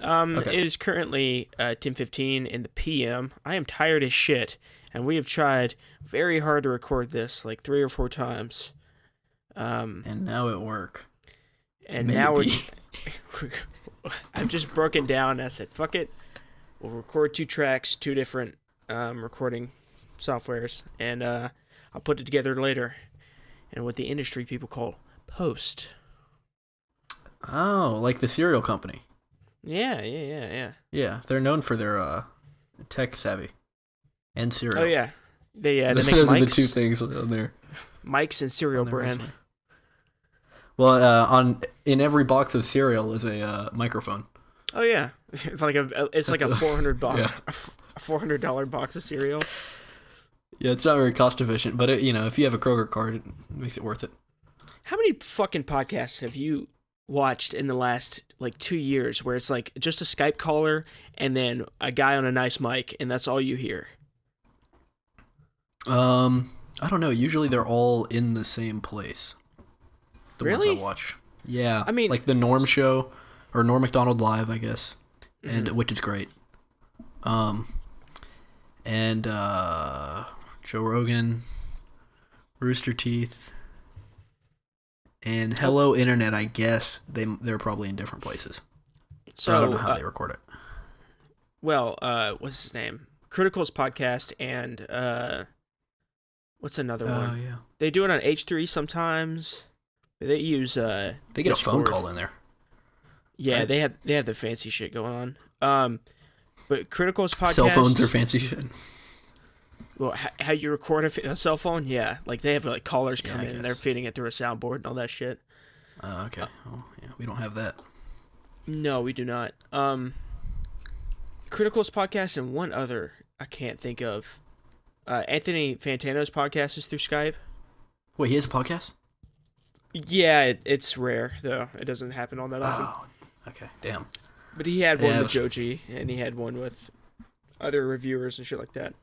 Okay. It is currently 10:15 in the PM. I am tired as shit, and we have tried very hard to record this, like 3 or 4 times. Um, And now at work. and now Maybe. I've just broken down. I said, "Fuck it, we'll record 2 tracks, 2 different recording softwares, and I'll put it together later." And what the industry people call post. Oh, like the cereal company. Yeah. Yeah, they're known for their tech savvy and cereal. Oh yeah, they make Those are the mics, two things on their mics and cereal brand. resume. Well, in every box of cereal is a microphone. Oh yeah, it's like a 400 box, Yeah. a $400 box of cereal. Yeah, it's not very cost efficient, but if you have a Kroger card, it makes it worth it. How many fucking podcasts have you watched in the last like 2 years where it's like just a Skype caller and then a guy on a nice mic and that's all you hear? I don't know. Usually they're all in the same place. The ones Really? I watch. Yeah. I mean- like the Norm Show or Norm Macdonald Live, I guess, and which is great. And Joe Rogan, Rooster Teeth, and Hello Internet. I guess they're probably in different places. So I don't know how they record it. What's his name? Critical's podcast and what's another one? Yeah. They do it on H3 sometimes. They use They get a phone Discord. call in there. Yeah, Right. they have the fancy shit going on. But Critical's podcast. Cell phones are fancy shit. Well, how you record a cell phone? Yeah, like they have like callers come I in and they're guess. feeding it through a soundboard and all that shit. Okay. Oh, yeah, we don't have that. No, we do not. Critical's podcast and one other I can't think of. Anthony Fantano's podcast is through Skype. Wait, he has a podcast? Yeah, it's rare though. It doesn't happen all that often. Oh, okay. Damn. But he had one Yeah, with it was- Joji, and he had one with other reviewers and shit like that.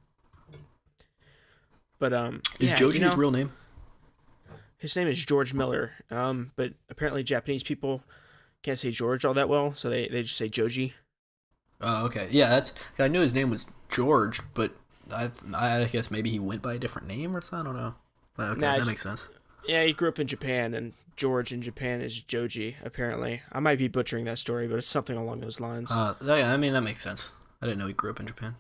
But Is yeah, Joji his real name? his name is George Miller. But apparently Japanese people can't say George all that well, so they just say Joji. Oh, okay. Yeah, I knew his name was George, but I guess maybe he went by a different name or something. I don't know. Okay, Nah, that makes sense. Yeah, he grew up in Japan, and George in Japan is Joji, apparently. I might be butchering that story, but it's something along those lines. Yeah, I mean that makes sense. I didn't know he grew up in Japan.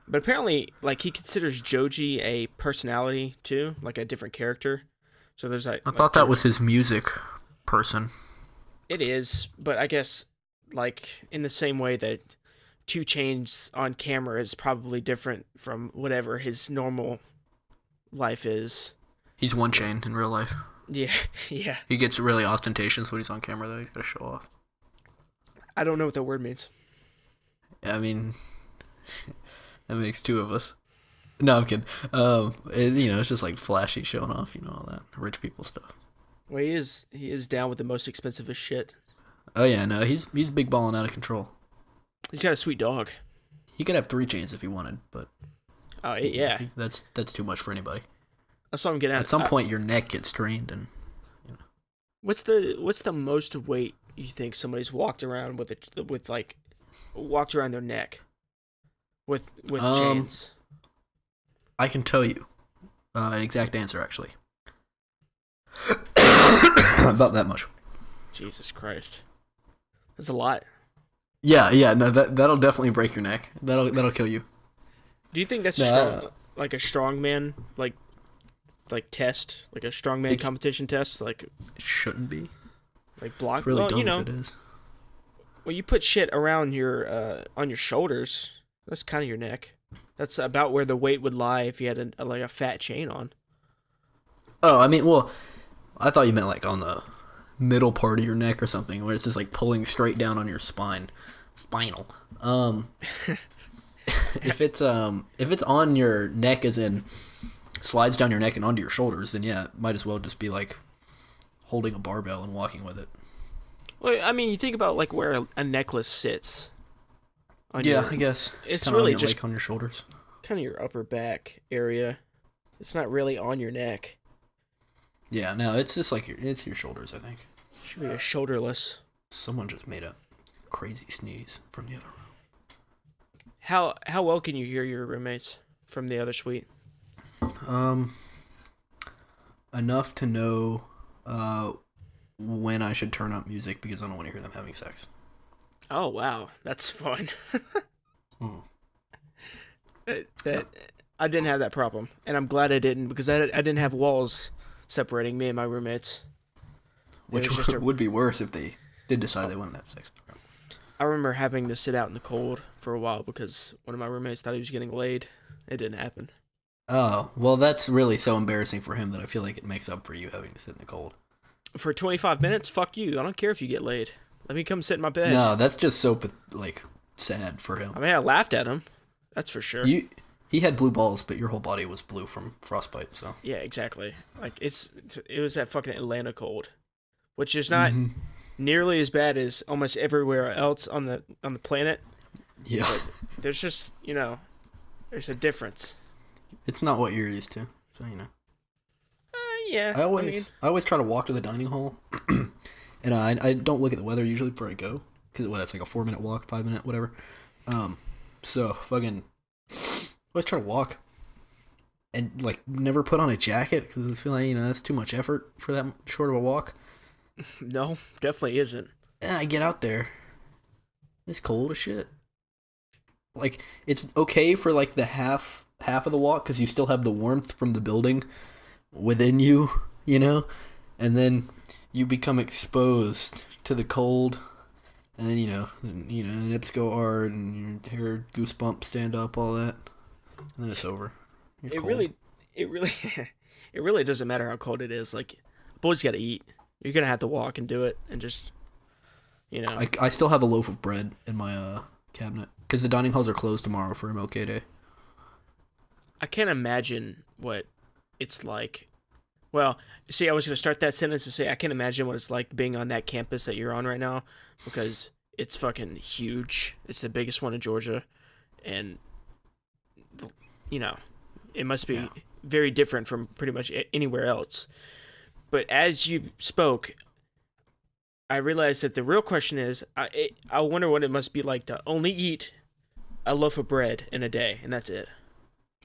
But apparently, like, he considers Joji a personality, too, like a different character. So there's like... I thought that was his music person. It is, but I guess, like, in the same way that 2 Chainz on camera is probably different from whatever his normal life is. He's one chain in real life. Yeah, yeah. He gets really ostentatious when he's on camera, though. He's got to show off. I don't know what that word means. I mean, that makes 2 of us. No, I'm kidding. It's just like flashy, showing off, all that rich people stuff. Well, he is down with the most expensive as shit. Oh yeah, no, he's big balling out of control. He's got a sweet dog. He could have 3 chains if he wanted, but Oh, yeah. that's too much for anybody. That's what I'm getting at. At some point, your neck gets strained, and What's the most weight you think somebody's walked around with walked around their neck with chains? I can tell you an exact answer actually. About that much. Jesus Christ, that's a lot. Yeah, no, that'll definitely break your neck. That'll kill you. Do you think that's No, strong, like a strongman test, like a strongman competition test, like It shouldn't be. block? It's really well, dumb if it is. Well, you put shit around your on your shoulders. That's kind of your neck. That's about where the weight would lie if you had a fat chain on. Oh, I mean, well, I thought you meant like on the middle part of your neck or something, where it's just like pulling straight down on your spinal. If it's on your neck, as in slides down your neck and onto your shoulders, then yeah, it might as well just be like holding a barbell and walking with it. Well, I mean, you think about like where a necklace sits. I guess It's kinda really on your, just like on your shoulders. kind of your upper back area. It's not really on your neck. Yeah, no, it's just like it's your shoulders. I think Should be a shoulderless. someone just made a crazy sneeze from the other room. How well can you hear your roommates from the other suite? Enough to know when I should turn up music because I don't want to hear them having sex. Oh wow, that's fun. That I didn't have that problem, and I'm glad I didn't because I didn't have walls separating me and my roommates. Which would be worse if they did decide they wanted to have sex. I remember having to sit out in the cold for a while because one of my roommates thought he was getting laid. It didn't happen. Oh, well, that's really so embarrassing for him that I feel like it makes up for you having to sit in the cold. For 25 minutes, fuck you. I don't care if you get laid. Let me come sit in my bed. No, that's just so, sad for him. I mean, I laughed at him. That's for sure. He had blue balls, but your whole body was blue from frostbite, so. Yeah, exactly. Like, it was that fucking Atlanta cold, which is not nearly as bad as almost everywhere else on the planet. Yeah. But there's just, there's a difference. It's not what you're used to, so Yeah. I always try to walk to the dining hall, and I don't look at the weather usually before I go, because it's like a 4-minute walk, 5-minute, whatever. So fucking always try to walk, and never put on a jacket because I feel like that's too much effort for that short of a walk. No, definitely isn't. And I get out there, it's cold as shit. Like it's okay for the half of the walk because you still have the warmth from the building within you, and then you become exposed to the cold, and then nips go hard and your hair goosebumps stand up, all that, and then it's over. It really it really doesn't matter how cold it is. Like, a boy's got to eat. You're gonna have to walk and do it, and just I still have a loaf of bread in my cabinet because the dining halls are closed tomorrow for MLK Day. I can't imagine what it's like. Well, see, I was going to start that sentence to say I can't imagine what it's like being on that campus that you're on right now because it's fucking huge. It's the biggest one in Georgia. And, it must be very different from pretty much anywhere else. But as you spoke, I realized that the real question is, I wonder what it must be like to only eat a loaf of bread in a day, and that's it.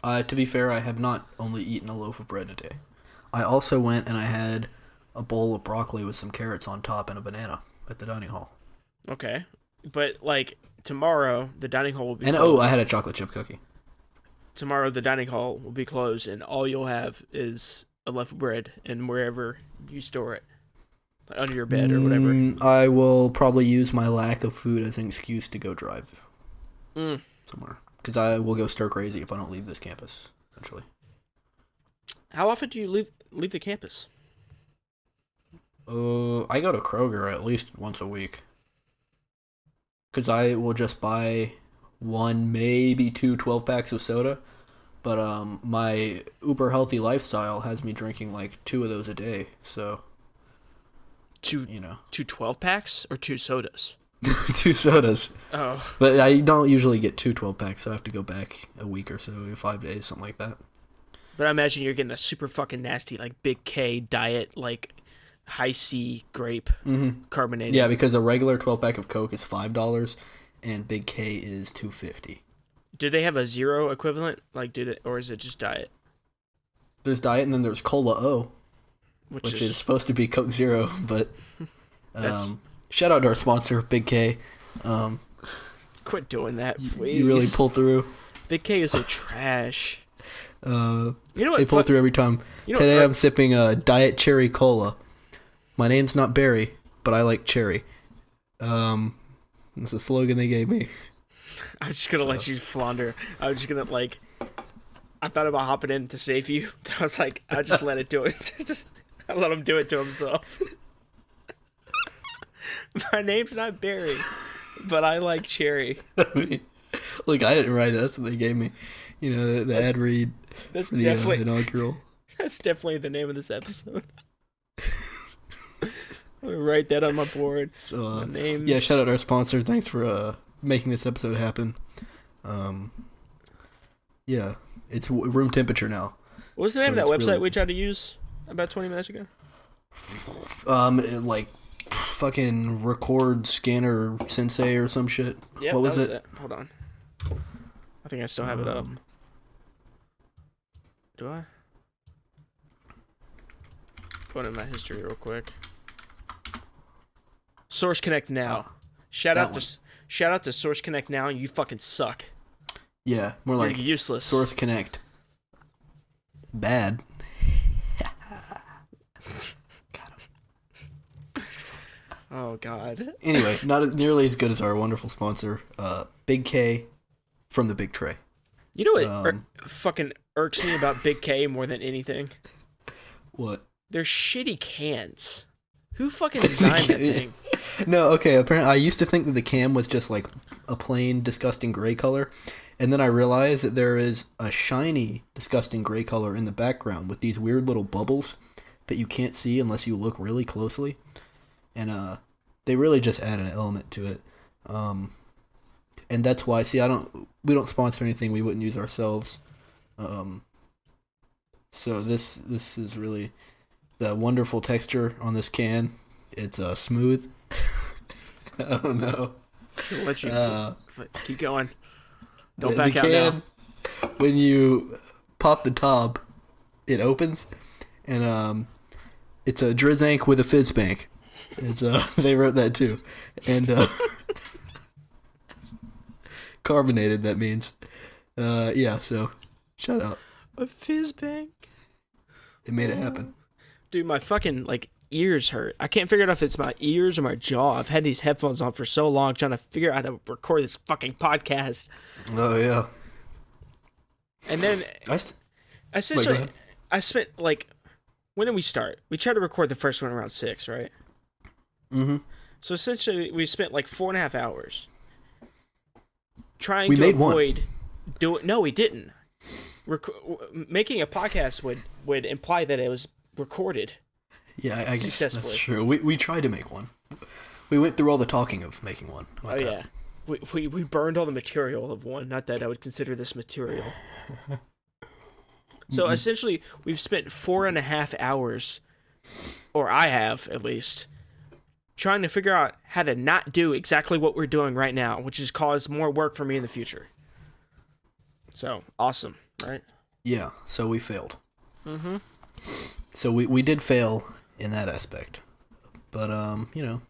To be fair, I have not only eaten a loaf of bread a day. I also went and I had a bowl of broccoli with some carrots on top and a banana at the dining hall. Okay. But, tomorrow, the dining hall will be closed. And, I had a chocolate chip cookie. Tomorrow, the dining hall will be closed, and all you'll have is a loaf of bread and wherever you store it. Under your bed or whatever. I will probably use my lack of food as an excuse to go drive somewhere. Because I will go stir crazy if I don't leave this campus, eventually. How often do you leave the campus? I go to Kroger at least once a week. Because I will just buy 1, maybe 2 12-packs of soda. But my uber healthy lifestyle has me drinking 2 of those a day, so... Two 12-packs or 2 sodas? 2 sodas. Oh. But I don't usually get 2 12-packs, so I have to go back a week or so, 5 days, something like that. But I imagine you're getting a super fucking nasty, Big K diet, high C grape carbonated. Yeah, because a regular 12-pack of Coke is $5, and Big K is $2.50. Do they have a zero equivalent? Or is it just diet? There's diet, and then there's Cola O, which is supposed to be Coke Zero, but shout out to our sponsor, Big K. Quit doing that, please. You really pull through. Big K is so trash. You know what? They pull through every time. Today I'm sipping a Diet Cherry Cola. My name's not Barry, but I like cherry. That's a slogan they gave me. I'm just gonna let you flounder. I was just gonna I thought about hopping in to save you. I was like, I'll just let it do it. I let him do it to himself. My name's not Barry, but I like cherry. Look, I didn't write it. That's what they gave me. The ad read. That's definitely inaugural. That's definitely the name of this episode. I'm gonna write that on my board. So, yeah, shout out our sponsor. Thanks for making this episode happen. Yeah, it's room temperature now. What was the name of that website we tried to use about 20 minutes ago? fucking record scanner sensei or some shit. Yep, what was that it? Hold on. I think I still have it up. Do I? Going in my history real quick. Source Connect Now. Shout out to Source Connect Now. You fucking suck. Yeah, more You're like useless. Source Connect. Bad. Oh god. Anyway, not nearly as good as our wonderful sponsor, Big K from the Big Tray. You know what fucking irks me about Big K more than anything? What? They're shitty cans. Who fucking designed that thing? No, okay, apparently I used to think that the can was just like a plain, disgusting gray color, and then I realized that there is a shiny, disgusting gray color in the background with these weird little bubbles that you can't see unless you look really closely. And they really just add an element to it. And that's why, see, we don't sponsor anything we wouldn't use ourselves. So this is really the wonderful texture on this can. It's smooth. I don't know. I'll let you keep going. Don't the back out can, now. When you pop the top, it opens, and it's a Drizank with a fizz bank. It's they wrote that too, and carbonated. That means, yeah. So, shout out. A fizz bank. It made it happen. Dude, my fucking ears hurt. I can't figure out if it's my ears or my jaw. I've had these headphones on for so long trying to figure out how to record this fucking podcast. Oh yeah. And then essentially, I spent when did we start? We tried to record the first one around 6, right? Mm-hmm. So essentially, we spent 4.5 hours trying to avoid doing. No, we didn't. Making a podcast would imply that it was recorded. Yeah, I guess successfully. That's true. We tried to make one. We went through all the talking of making one. Yeah, we burned all the material of one. Not that I would consider this material. So essentially, we've spent 4.5 hours, or I have at least, trying to figure out how to not do exactly what we're doing right now, which has caused more work for me in the future. So awesome, right? Yeah. So we failed. Mm-hmm. So we did fail in that aspect, but you know.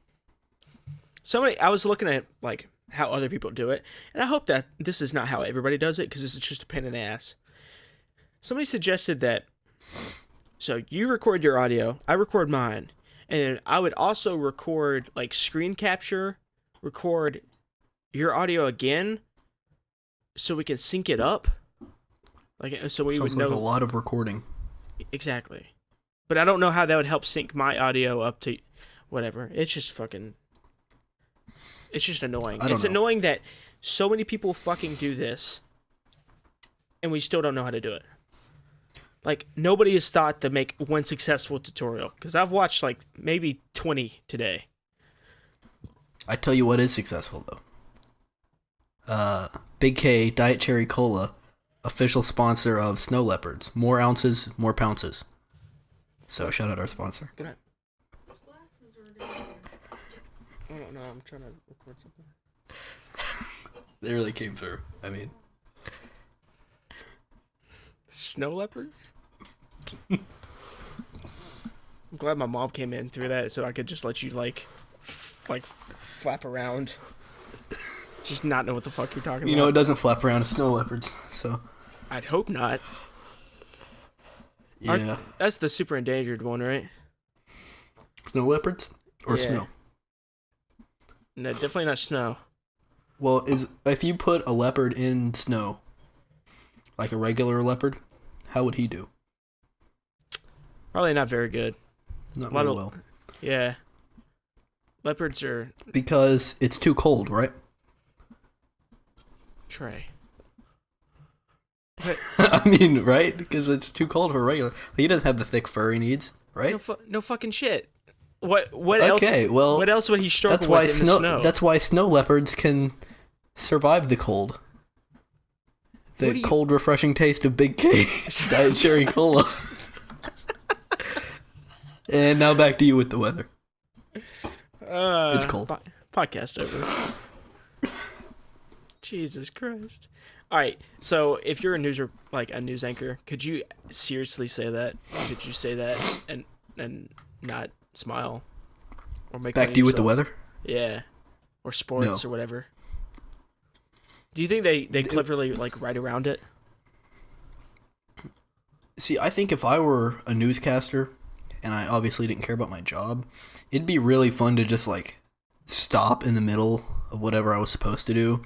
I was looking at how other people do it, and I hope that this is not how everybody does it, because this is just a pain in the ass. Somebody suggested that, so you record your audio, I record mine, and I would also record screen capture, record your audio again, so we can sync it up. So we would know a lot of recording. Exactly. But I don't know how that would help sync my audio up to whatever. It's just annoying. It's annoying that so many people fucking do this and we still don't know how to do it. Nobody has thought to make one successful tutorial, because I've watched maybe 20 today. I tell you what is successful though. Big K Diet Cherry Cola, official sponsor of Snow Leopards. More ounces, more pounces. So shout out our sponsor. Good night. I don't know. I'm trying to record something. They really came through. I mean, Snow Leopards? I'm glad my mom came in through that so I could just let you flap around. Just not know what the fuck you're talking about. You know, it doesn't flap around. It's Snow Leopards, so. I'd hope not. Yeah. That's the super endangered one, right? Snow leopards or Yeah. snow? No, definitely not snow. Well, if you put a leopard in snow, like a regular leopard, how would he do? Probably not very good. Not very well. Yeah. Leopards are... Because it's too cold, right? Trey. I mean, right? Because it's too cold for regular. He doesn't have the thick fur he needs, right? No fucking shit. What else? Okay, well, what else would he struggle with in the snow? That's why snow leopards can survive the cold. The cold, refreshing taste of Big K Diet Cherry Cola. And now back to you with the weather. It's cold. Podcast over. Jesus Christ. All right. So if you're a news anchor, could you seriously say that? Could you say that and not smile or make Back fun to you of with the yourself? weather? Yeah. Or sports No. or whatever. Do you think they cleverly write around it? See, I think if I were a newscaster and I obviously didn't care about my job, it'd be really fun to just stop in the middle of whatever I was supposed to do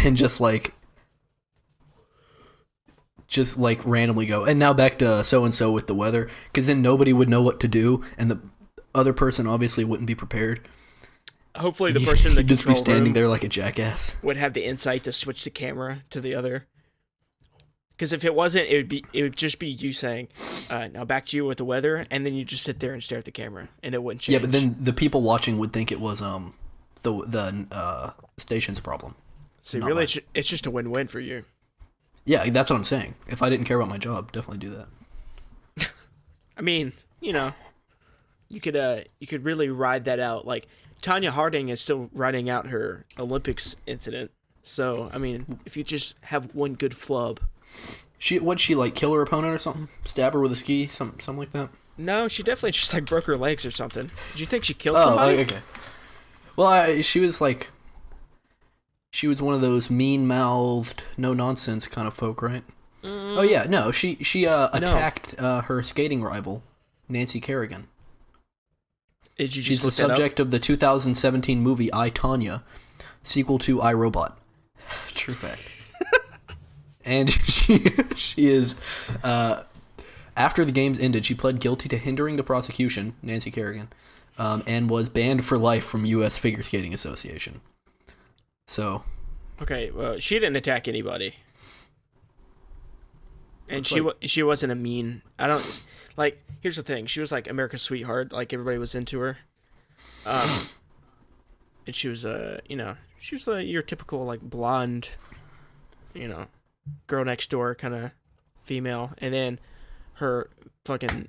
and just randomly go, and now back to so and so with the weather, because then nobody would know what to do and the other person obviously wouldn't be prepared. Hopefully the person in the You'd just be control standing room there like a jackass. would have the insight to switch the camera to the other. Because if it wasn't, it would just be you saying, "Now back to you with the weather," and then you just sit there and stare at the camera, and it wouldn't change. Yeah, but then the people watching would think it was the station's problem. So not really, mine. it's just a win-win for you. Yeah, that's what I'm saying. If I didn't care about my job, definitely do that. I mean, you could really ride that out. Like Tanya Harding is still riding out her Olympics incident. So I mean, if you just have one good flub. What'd she kill her opponent or something? Stab her with a ski, something like that. No, she definitely just broke her legs or something. Did you think she killed somebody? Oh, okay. Well, she was one of those mean-mouthed, no-nonsense kind of folk, right? Oh yeah, no, she attacked her skating rival, Nancy Kerrigan. Did you just She's the look that up? subject of the 2017 movie I, Tonya, sequel to I, Robot. True fact. And she is, after the games ended, she pled guilty to hindering the prosecution, Nancy Kerrigan, and was banned for life from U.S. Figure Skating Association. So. Okay, well, she didn't attack anybody. And Looks she wasn't a mean. I don't here's the thing. She was America's sweetheart, everybody was into her. And she was she was your typical blonde, girl next door kind of female, and then her fucking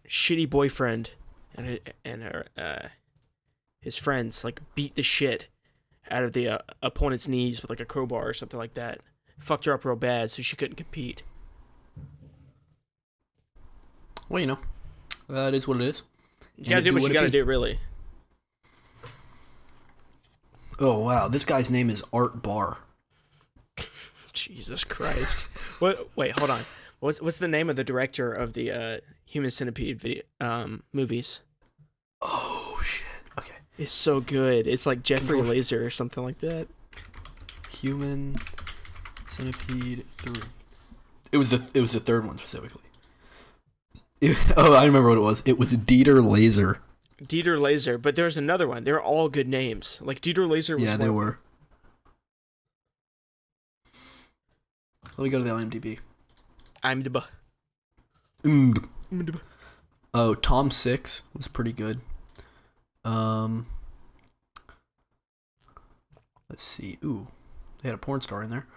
shitty boyfriend and her his friends beat the shit out of the opponent's knees with a crowbar or something like that. Fucked her up real bad, so she couldn't compete. Well, it is what it is. You gotta do what you gotta do, really. Oh wow, this guy's name is Art Barr. Jesus Christ! What? Wait, hold on. What's the name of the director of the Human Centipede movies? Oh shit. Okay. It's so good. It's like Jeffrey Control- Laser or something like that. Human Centipede 3. It was the third one specifically. I remember what it was. It was Dieter Laser. Dieter Laser, but there's another one. They're all good names. Dieter Laser was Yeah, one they of were. Let me go to the IMDb. Oh, Tom Six was pretty good. Let's see. Ooh, they had a porn star in there.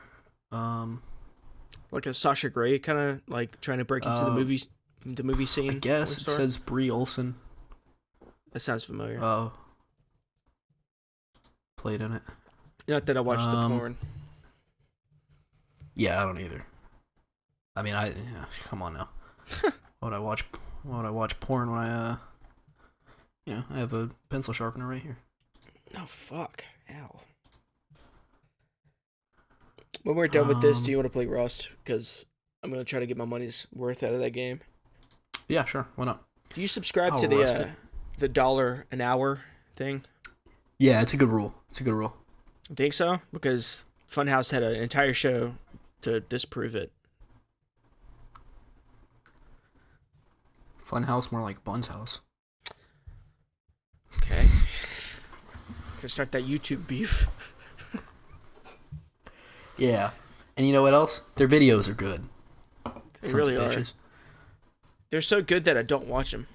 Like a Sasha Grey kind of trying to break into the movie scene. I guess porn it star? says Brie Olson. That sounds familiar. Played in it. Not that I watched the porn. Yeah, I don't either. I mean, come on now. Why would I watch porn when I have a pencil sharpener right here. Oh fuck! Ow. When we're done with this, do you want to play Rust? Because I'm gonna try to get my money's worth out of that game. Yeah, sure. Why not? Do you subscribe to Rust it. the $1 an hour thing? Yeah, it's a good rule. I think so, because Funhouse had an entire show to disprove it. Funhouse, more like Bun's house. Okay. Gonna start that YouTube beef. Yeah. And you know what else? Their videos are good. They Sons really of are. bitches. They're so good that I don't watch them.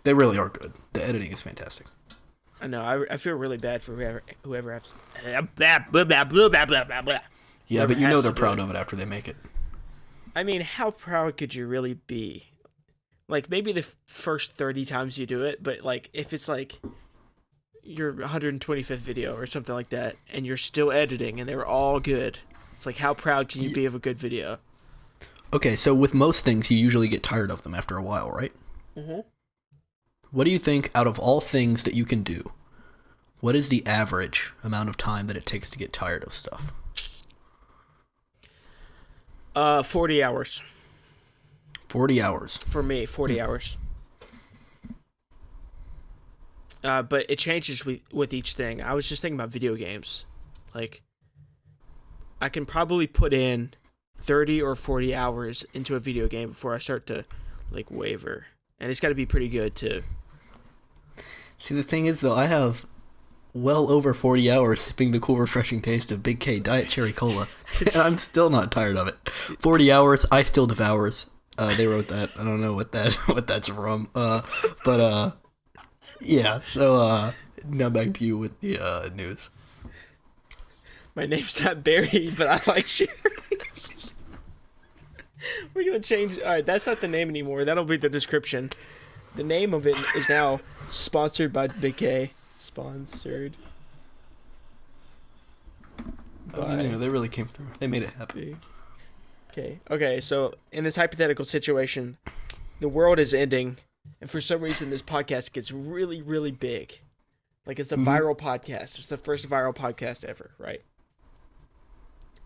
They really are good. The editing is fantastic. I know. I feel really bad for whoever has. Yeah, Whoever but you has know to they're do proud it. of it after they make it. I mean, how proud could you really be? Like maybe the first 30 times you do it, but like if it's like your 125th video or something like that, and you're still editing and they're all good, it's like how proud can you be of a good video? Okay, so with most things, you usually get tired of them after a while, right? Mm-hmm. What do you think, out of all things that you can do, what is the average amount of time that it takes to get tired of stuff? 40 hours. 40 hours. For me, 40 hours. But it changes with each thing. I was just thinking about video games. Like, I can probably put in 30 or 40 hours into a video game before I start to, like, waver. And it's got to be pretty good, too. See, the thing is, though, I have well over 40 hours sipping the cool, refreshing taste of Big K Diet Cherry Cola, and I'm still not tired of it. 40 hours, I still devours. They wrote that. I don't know what that's from. Yeah. So now back to you with the news. My name's not Barry, but I like Sherry. We're gonna change. All right, that's not the name anymore. That'll be the description. The name of it is now sponsored by Big K. Sponsored. I mean, they really came through. They made it happen. Okay, so in this hypothetical situation, the world is ending, and for some reason this podcast gets really, really big. Like it's a viral podcast. It's the first viral podcast ever, right?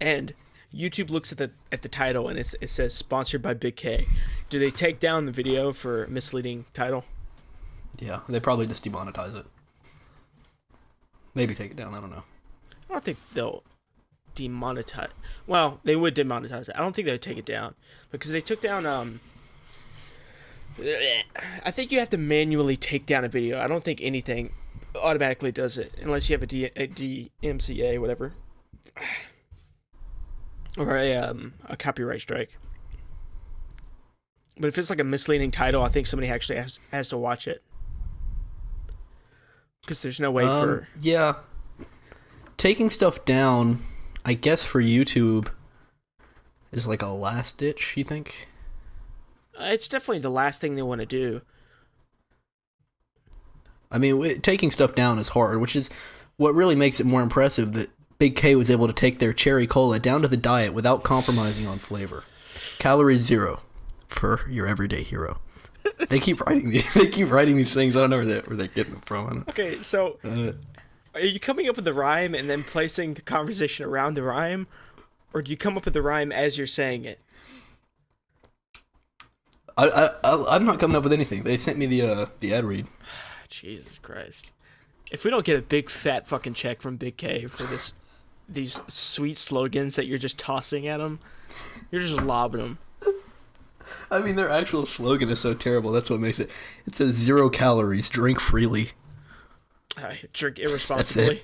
And YouTube looks at the title and it says sponsored by Big K. Do they take down the video for misleading title? Yeah, they probably just demonetize it. Maybe take it down. I don't know. I don't think they'll demonetize. Well, they would demonetize it. I don't think they would take it down because they took down. I think you have to manually take down a video. I don't think anything automatically does it unless you have a DMCA, whatever, or a copyright strike. But if it's like a misleading title, I think somebody actually has to watch it because there's no way for yeah, taking stuff down. I guess for YouTube is like a last ditch, you think? It's definitely the last thing they want to do. I mean, taking stuff down is hard, which is what really makes it more impressive that Big K was able to take their cherry cola down to the diet without compromising on flavor. Calories 0 for your everyday hero. They keep writing these. They keep writing these things. I don't know where they're getting them from. Okay, so are you coming up with the rhyme and then placing the conversation around the rhyme, or do you come up with the rhyme as you're saying it? I'm not coming up with anything. They sent me the ad read. Jesus Christ! If we don't get a big fat fucking check from Big K for these sweet slogans that you're just tossing at them, you're just lobbing them. I mean, their actual slogan is so terrible. That's what makes it. It says 0 calories, drink freely. Drink irresponsibly.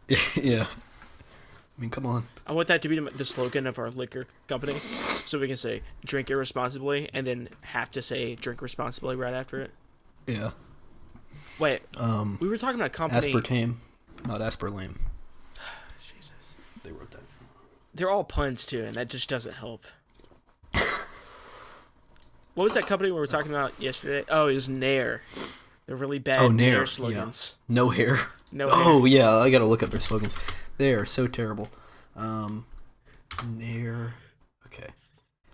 That's it. Yeah. I mean, come on. I want that to be the slogan of our liquor company, so we can say drink irresponsibly and then have to say drink responsibly right after it. Yeah. Wait, we were talking about a company. Aspartame, not asparlame. Jesus. They wrote that. They're all puns too, and that just doesn't help. What was that company we were talking about yesterday? Oh, it was Nair. They're really bad Nair slogans. Yeah. No hair. No Oh, hair. yeah, I gotta look up their slogans. They are so terrible. Nair. Okay.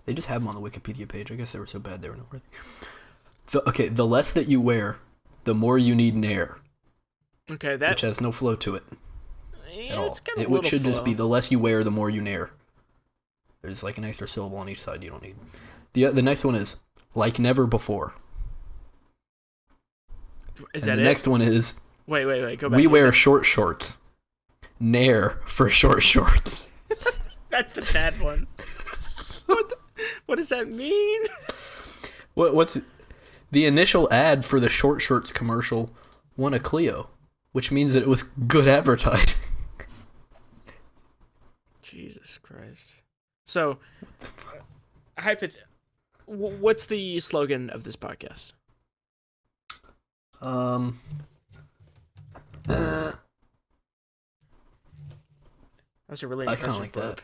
They just have them on the Wikipedia page. I guess they were so bad they were not worthy. So, okay, the less that you wear, the more you need Nair. Okay, that... Which has no flow to it. Yeah, At all. it's got a It little should flow. just be the less you wear, the more you Nair. There's like an extra syllable on each side you don't need. The next one is like never before. Is And that the it? next one is Wait, go back. we Is wear that- short shorts. Nair for short shorts. That's the bad one. What does that mean? What's the initial ad for the short shorts commercial won a Clio, which means that it was good advertising. Jesus Christ. So, what's the slogan of this podcast? That was a really I kinda impressive like that. burp.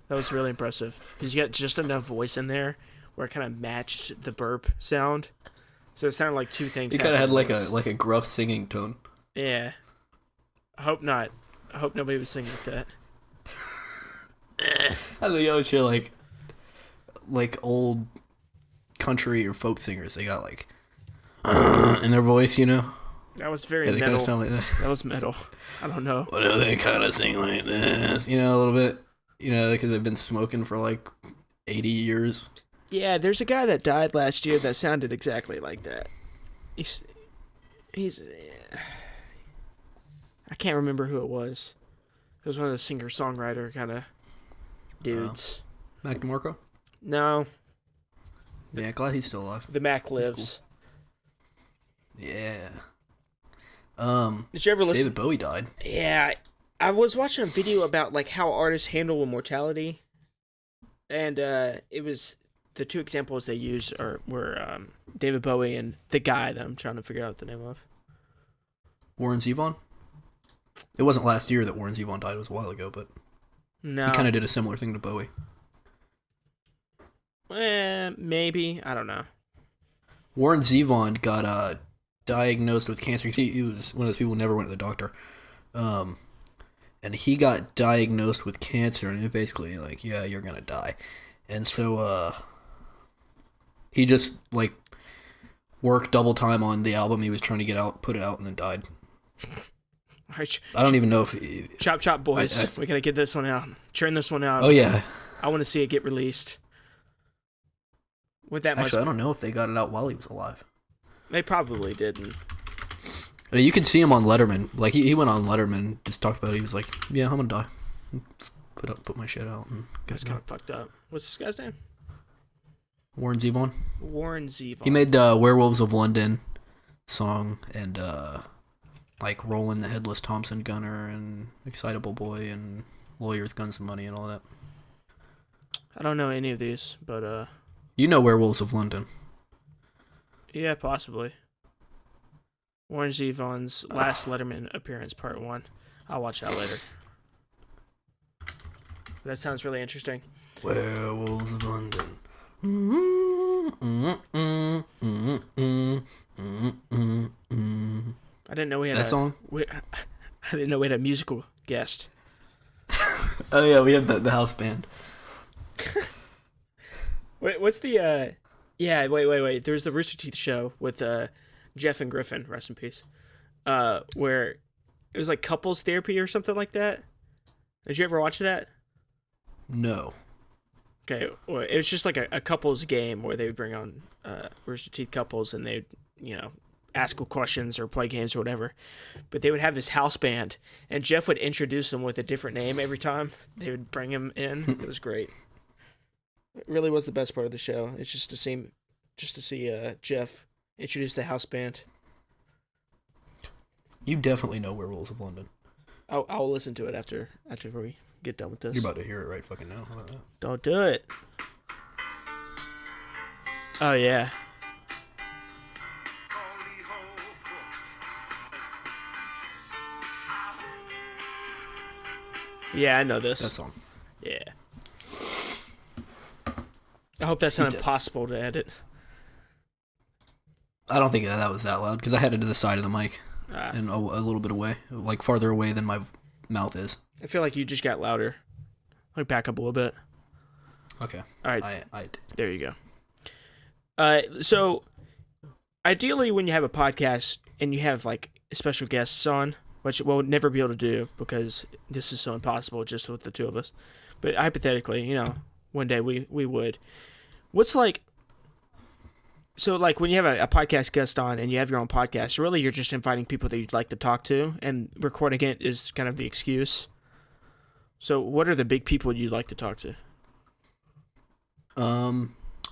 That was really impressive because you got just enough voice in there where it kind of matched the burp sound. So it sounded like two things. He kind of had happening like at once. a gruff singing tone. Yeah. I hope not. I hope nobody was singing like that. I don't know, you always hear like old country or folk singers. They got like in their voice, you know. That was very Yeah, they kind metal. of sound like that. That was metal. I don't know. What do they kind of sing like this? You know, a little bit. You know, because they've been smoking for like 80 years. Yeah, there's a guy that died last year that sounded exactly like that. He's I can't remember who it was. It was one of the singer-songwriter kind of dudes. Mac DeMarco? No, Yeah, glad he's still alive. the Mac lives. Yeah. Did you ever listen? David Bowie died. Yeah, I was watching a video about like how artists handle immortality, and it was the two examples they used were David Bowie and the guy that I'm trying to figure out the name of. Warren Zevon? It wasn't last year that Warren Zevon died. It was a while ago, but No, he kind of did a similar thing to Bowie. maybe I don't know. Warren Zevon got diagnosed with cancer. He was one of those people who never went to the doctor. And he got diagnosed with cancer, and it basically like, yeah, you're gonna die. And so he just like worked double time on the album he was trying to get out, put it out, and then died. All right, I don't even know if he, chop chop boys, we gotta get this one out. Churn this one out. oh yeah. I want to see it get released. With that much, Actually, I don't know if they got it out while he was alive. they probably didn't. I mean, you could see him on Letterman. Like he went on Letterman, just talked about it. He was like, "Yeah, I'm gonna die. Put my shit out and get That's it kind done." of fucked up. What's this guy's name? Warren Zevon. Warren Zevon. He made Werewolves of London song and like Roland the Headless Thompson Gunner and Excitable Boy and Lawyers, Guns and Money and all that. I don't know any of these, but You know Werewolves of London. yeah, possibly. Warren Zevon's last Letterman appearance, part 1. I'll watch that later. That sounds really interesting. Werewolves of London. I didn't know we had That song? I didn't know we had a musical guest. Oh yeah, we had the house band. Wait, what's the yeah, wait. There's the Rooster Teeth show with Jeff and Griffin, rest in peace. Where it was like couples therapy or something like that. Did you ever watch that? No. Okay, well, it was just like a couples game where they would bring on Rooster Teeth couples and they'd, ask questions or play games or whatever. But they would have this house band, and Jeff would introduce them with a different name every time they would bring him in. It was great. It really was the best part of the show. It's just to see Jeff introduce the house band. You definitely know Werewolves of London. I'll listen to it after we get done with this. You're about to hear it right fucking now. How about that? Don't do it. Oh yeah. Yeah, I know this. That song. Yeah. I hope that's not dead. impossible to edit. I don't think that was that loud because I had it to the side of the mic Ah. and a little bit away, like farther away than my mouth is. I feel like you just got louder. Like back up a little bit. Okay. All right, I did. there you go. So ideally, when you have a podcast and you have like special guests on, which we'll never be able to do because this is so impossible just with the two of us. But hypothetically, one day we would. What's like? So like when you have a podcast guest on and you have your own podcast, really you're just inviting people that you'd like to talk to, and recording it is kind of the excuse. So what are the big people you'd like to talk to?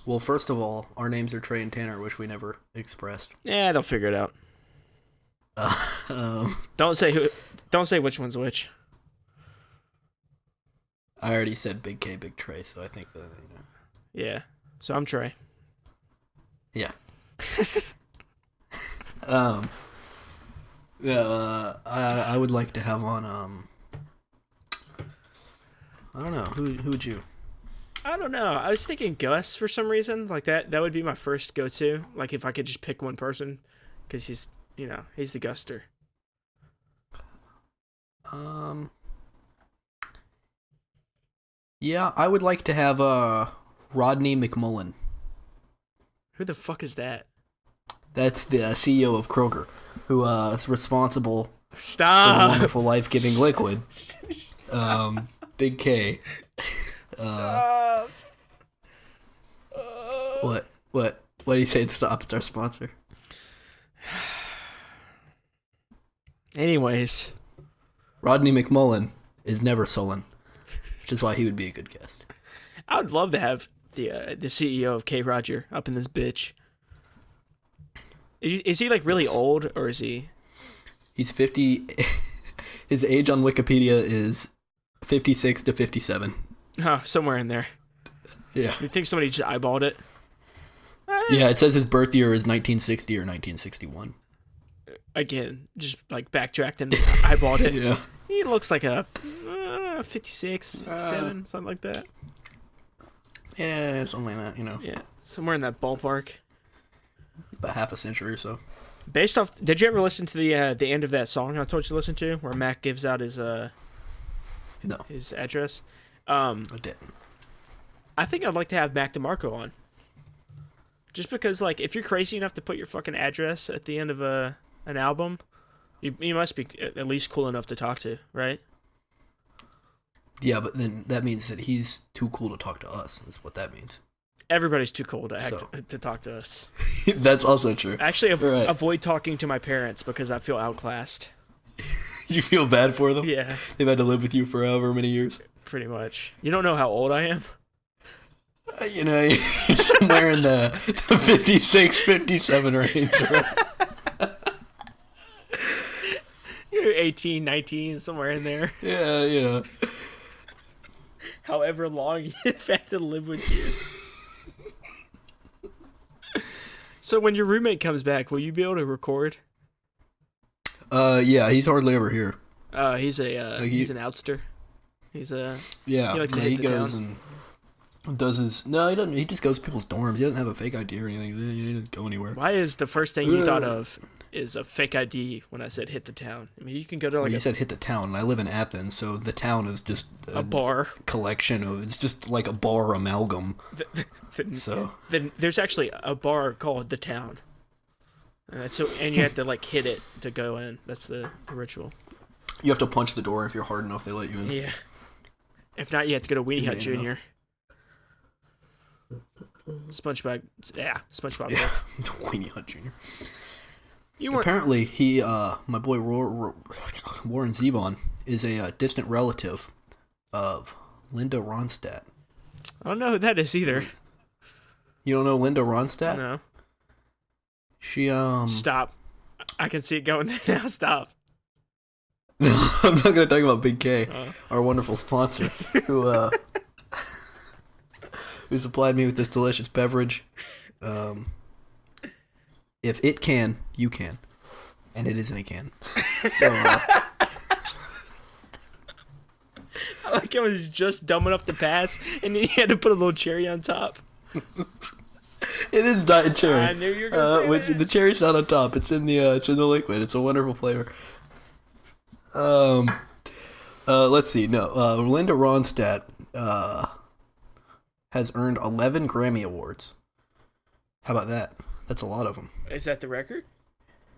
Well, first of all, our names are Trey and Tanner, which we never expressed. Yeah, they'll figure it out. Um, Don't say who. Don't say which one's which. I already said Big K, Big Trey, so I think that Yeah. So I'm Trey. yeah. Yeah. I would like to have on I don't know who would you? I don't know. I was thinking Gus for some reason. Like that would be my first go-to. Like if I could just pick one person, because he's the Guster. Um. Yeah, I would like to have Rodney McMullen. Who the fuck is that? That's the CEO of Kroger, who is responsible for the Stop. wonderful life-giving liquid. Big K. Stop. What? What do you say to stop? It's our sponsor. Anyways, Rodney McMullen is never sullen, which is why he would be a good guest. I would love to have the CEO of K. Roger up in this bitch. Is he like really old, or is he? He's 50. His age on Wikipedia is 56 to 57. Oh, somewhere in there. Yeah. You think somebody just eyeballed it? Yeah, it says his birth year is 1960 or 1961. Again, just like backtracked and eyeballed it. Yeah. He looks like a 56, 57, something like that. Yeah, something like that, Yeah, somewhere in that ballpark. About half a century or so. Based off, did you ever listen to the end of that song I told you to listen to, where Mac gives out his No, his address? I didn't. I think I'd like to have Mac DeMarco on. Just because, like, if you're crazy enough to put your fucking address at the end of an album, you must be at least cool enough to talk to, right? Yeah, but then that means that he's too cool to talk to us. That's what that means. Everybody's too cool to talk to us. That's also true. Actually, Right. avoid talking to my parents because I feel outclassed. You feel bad for them? Yeah, They've had to live with you for however many years. pretty much. You don't know how old I am? You're somewhere in the 56, 57 range, right? You're 18, 19, somewhere in there. Yeah. However long you've had to live with you. So when your roommate comes back, will you be able to record? Yeah, he's hardly ever here. He's an outster. He's a Yeah, He likes to he hit the goes town. and does his. No, he doesn't. He just goes to people's dorms. He doesn't have a fake ID or anything. He doesn't go anywhere. Why is the first thing you thought of is a fake ID when I said hit the town? I mean, you can go to Well, like you said hit the town, and I live in Athens, so the town is just a bar. collection of. It's just like a bar amalgam. So Then there's actually a bar called the town. And you have to like hit it to go in. That's the ritual. you have to punch the door. If you're hard enough, they let you in. Yeah. If not, you have to go to Weenie Hut Yeah, Jr. SpongeBob. Yeah, SpongeBob. Yeah, Weenie Hut Jr. You weren't. Apparently, my boy Warren Zevon is a distant relative of Linda Ronstadt. I don't know who that is either. You don't know Linda Ronstadt? No. She Stop. I can see it going there now. Stop. I'm not gonna talk about Big K, Oh. our wonderful sponsor, who supplied me with this delicious beverage. If it can, you can, and it is in a can. So I like it was just dumb enough to pass, and then you had to put a little cherry on top. it is Diet Cherry. I knew you were gonna say which that. the cherry's not on top. It's in the liquid. It's a wonderful flavor. Let's see. No, Linda Ronstadt has earned 11 Grammy Awards. How about that? That's a lot of them. Is that the record?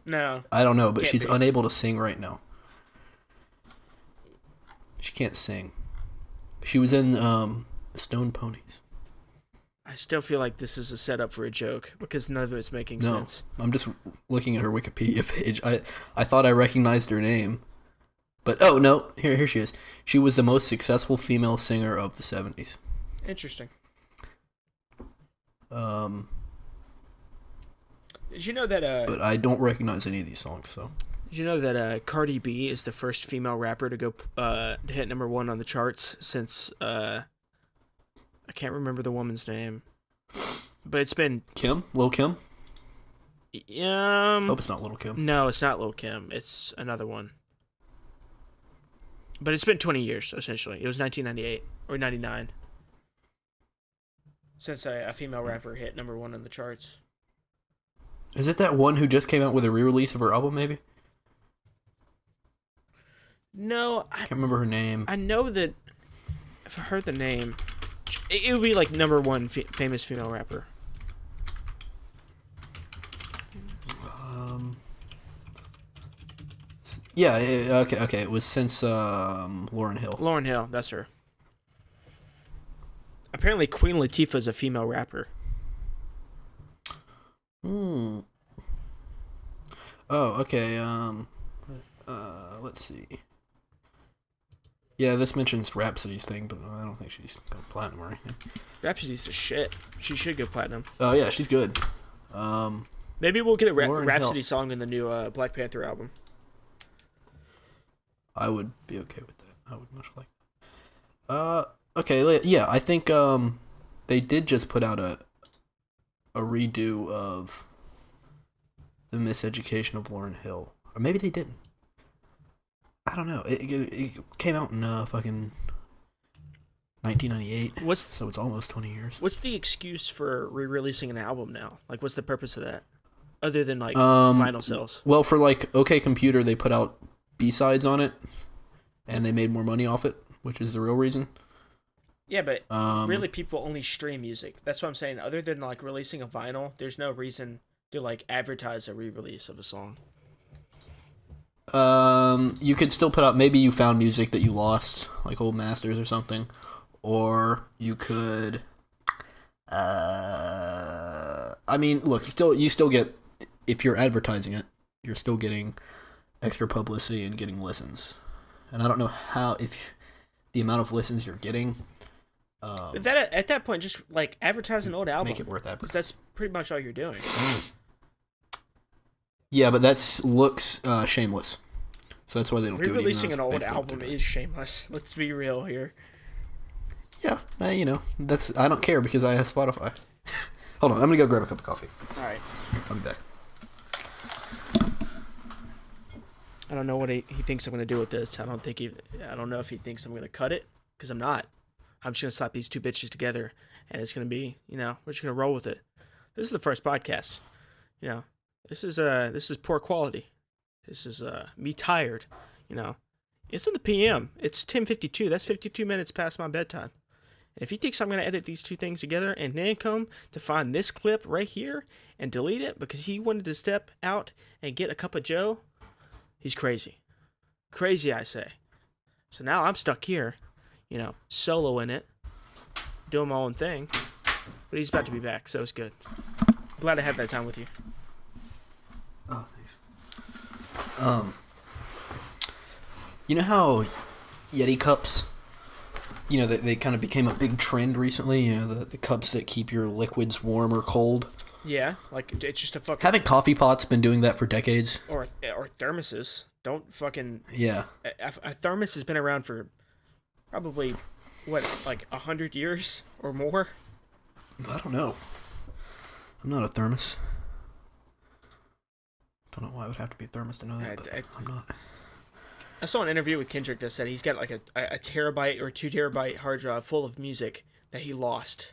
No. I don't know, but Can't she's be. unable to sing right now. She can't sing. She was in the Stone Ponies. I still feel like this is a setup for a joke because none of it's making No, sense. I'm just looking at her Wikipedia page. I thought I recognized her name, but oh no, here she is. She was the most successful female singer of the 70s. Interesting. But Did you know that? I don't recognize any of these songs. So Did you know that Cardi B is the first female rapper to go to hit _1 on the charts since I can't remember the woman's name, but it's been Lil Kim. um Hope it's not Little Kim. no, it's not Lil Kim. It's another one. But it's been 20 years essentially. It was 1998 or 99. since a female rapper hit #1 on the charts. Is it that one who just came out with a re-release of her album? Maybe. No, I can't remember her name. I know that if I heard the name, it would be like #1 famous female rapper. Yeah. Okay. It was since Lauryn Hill. Lauryn Hill, that's her. Apparently, Queen Latifah is a female rapper. Hmm. Oh, okay. Let's see. Yeah, this mentions Rhapsody's thing, but I don't think she's going platinum or anything. Rhapsody's the shit. She should go platinum. Oh yeah, she's good. Maybe we'll get a Lauryn Rhapsody Hill. song in the new Black Panther album. I would be okay with that. I would much like that. Okay, yeah, I think they did just put out a redo of The Miseducation of Lauryn Hill. Or maybe they didn't. I don't know. It came out in fucking 1998. So it's almost 20 years. What's the excuse for re-releasing an album now? Like, what's the purpose of that? Other than, like, vinyl sales. Well, for, like, OK Computer, they put out B-sides on it, and they made more money off it, which is the real reason. Yeah, but really people only stream music. That's what I'm saying. Other than, like, releasing a vinyl, there's no reason to, like, advertise a re-release of a song. You could still put out, maybe you found music that you lost, like old masters or something, or you could, I mean, look, you still get, if you're advertising it, you're still getting extra publicity and getting listens, and I don't know how, if the amount of listens you're getting, But that at that point, just like advertise an old album, make it worth that, because that's pretty much all you're doing. Yeah, but that's looks shameless. So that's why they don't do it. Re-releasing an old album is shameless. Let's be real here. Yeah, you know, I don't care because I have Spotify. Hold on, I'm gonna go grab a cup of coffee. All right. I'll be back. I don't know what he thinks I'm gonna do with this. I don't know if he thinks I'm gonna cut it, because I'm not. I'm just gonna slap these two bitches together, and it's gonna be, we're just gonna roll with it. This is the first podcast. This is poor quality. This is me tired. It's in the PM. It's 10:52. That's 52 minutes past my bedtime. And if he thinks I'm gonna edit these two things together and then come to find this clip right here and delete it because he wanted to step out and get a cup of Joe, he's crazy. Crazy, I say. So now I'm stuck here, soloing it, doing my own thing. But he's about to be back, so it's good. Glad to have that time with you. Oh, thanks. You know how Yeti cups, they kind of became a big trend recently, the cups that keep your liquids warm or cold? Yeah, like it's just a fucking... Haven't coffee pots been doing that for decades? Or thermoses. Don't fucking... Yeah. A thermos has been around for probably, 100 years or more? I don't know. I'm not a thermos. Don't know why it would have to be a thermos to know that, but I'm not. I saw an interview with Kendrick that said he's got like a terabyte or 2 terabyte hard drive full of music that he lost.